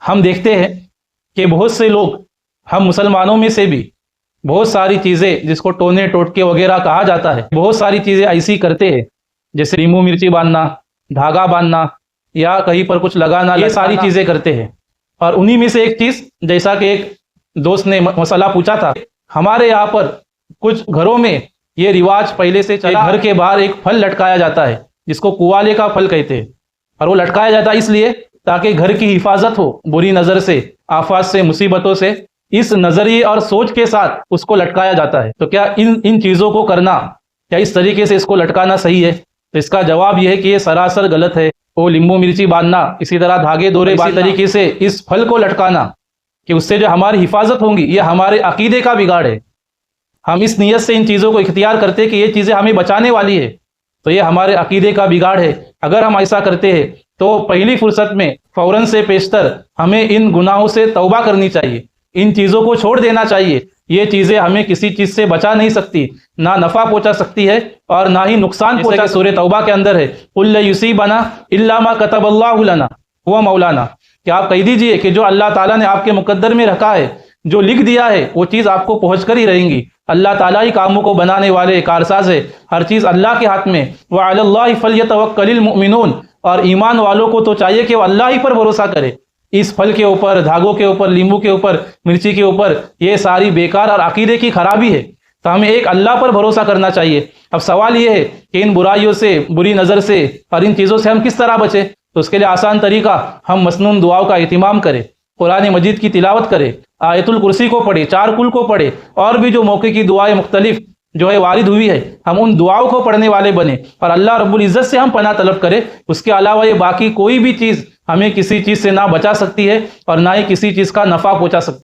ہم دیکھتے ہیں کہ بہت سے لوگ، ہم مسلمانوں میں سے بھی بہت ساری چیزیں جس کو ٹونے ٹوٹکے وغیرہ کہا جاتا ہے، بہت ساری چیزیں ایسی کرتے ہیں جیسے لیمو مرچی باندھنا، دھاگا باندھنا یا کہیں پر کچھ لگانا، یہ ساری چیزیں کرتے ہیں۔ اور انہی میں سے ایک چیز، جیسا کہ ایک دوست نے مسئلہ پوچھا تھا، ہمارے یہاں پر کچھ گھروں میں یہ رواج پہلے سے چلا، گھر کے باہر ایک پھل لٹکایا جاتا ہے جس کو کوالے کا پھل کہتے ہیں، اور وہ لٹکایا جاتا ہے اس لیے تاکہ گھر کی حفاظت ہو بری نظر سے، آفات سے، مصیبتوں سے۔ اس نظریے اور سوچ کے ساتھ اس کو لٹکایا جاتا ہے۔ تو کیا ان چیزوں کو کرنا، کیا اس طریقے سے اس کو لٹکانا صحیح ہے؟ تو اس کا جواب یہ ہے کہ یہ سراسر غلط ہے۔ وہ لیمبو مرچی باندھنا، اسی طرح دھاگے دورے اسی طریقے سے اس پھل کو لٹکانا کہ اس سے جو ہماری حفاظت ہوں گی، یہ ہمارے عقیدے کا بگاڑ ہے۔ ہم اس نیت سے ان چیزوں کو اختیار کرتے کہ یہ چیزیں ہمیں بچانے والی ہے، تو یہ ہمارے عقیدے کا بگاڑ ہے۔ اگر ہم ایسا کرتے ہیں تو پہلی فرصت میں فوراً سے پیشتر ہمیں ان گناہوں سے توبہ کرنی چاہیے، ان چیزوں کو چھوڑ دینا چاہیے۔ یہ چیزیں ہمیں کسی چیز سے بچا نہیں سکتی، نہ نفع پہنچا سکتی ہے اور نہ ہی نقصان پہنچا۔ سورہ توبہ کے اندر ہے، قُل لَن يُصِيبَنَا إِلَّا مَا كَتَبَ اللَّهُ لَنَا هُوَ مَوْلَانَا، کہ آپ کہہ دیجئے کہ جو اللہ تعالیٰ نے آپ کے مقدر میں رکھا ہے، جو لکھ دیا ہے، وہ چیز آپ کو پہنچ کر ہی رہیں گی۔ اللہ تعالیٰ ہی کاموں کو بنانے والے کارساز ہے، ہر چیز اللہ کے ہاتھ میں۔ وَعَلَى اللَّهِ فَلْيَتَوَكَّلِ الْمُؤْمِنُونَ، اور ایمان والوں کو تو چاہیے کہ وہ اللہ ہی پر بھروسہ کرے۔ اس پھل کے اوپر، دھاگوں کے اوپر، لیمبو کے اوپر، مرچی کے اوپر، یہ ساری بیکار اور عقیدے کی خرابی ہے۔ تو ہمیں ایک اللہ پر بھروسہ کرنا چاہیے۔ اب سوال یہ ہے کہ ان برائیوں سے، بری نظر سے اور ان چیزوں سے ہم کس طرح بچیں؟ تو اس کے لیے آسان طریقہ، ہم مسنون دعاؤں کا اہتمام کریں، قرآن مجید کی تلاوت کریں، آیت الکرسی کو پڑھیں، چار کل کو پڑھیں، اور بھی جو موقع کی دعائیں مختلف جو ہے وارد ہوئی ہے، ہم ان دعاؤں کو پڑھنے والے بنیں اور اللہ رب العزت سے ہم پناہ طلب کریں۔ اس کے علاوہ یہ باقی کوئی بھی چیز ہمیں کسی چیز سے نہ بچا سکتی ہے اور نہ ہی کسی چیز کا نفع پہنچا سکتی ہے۔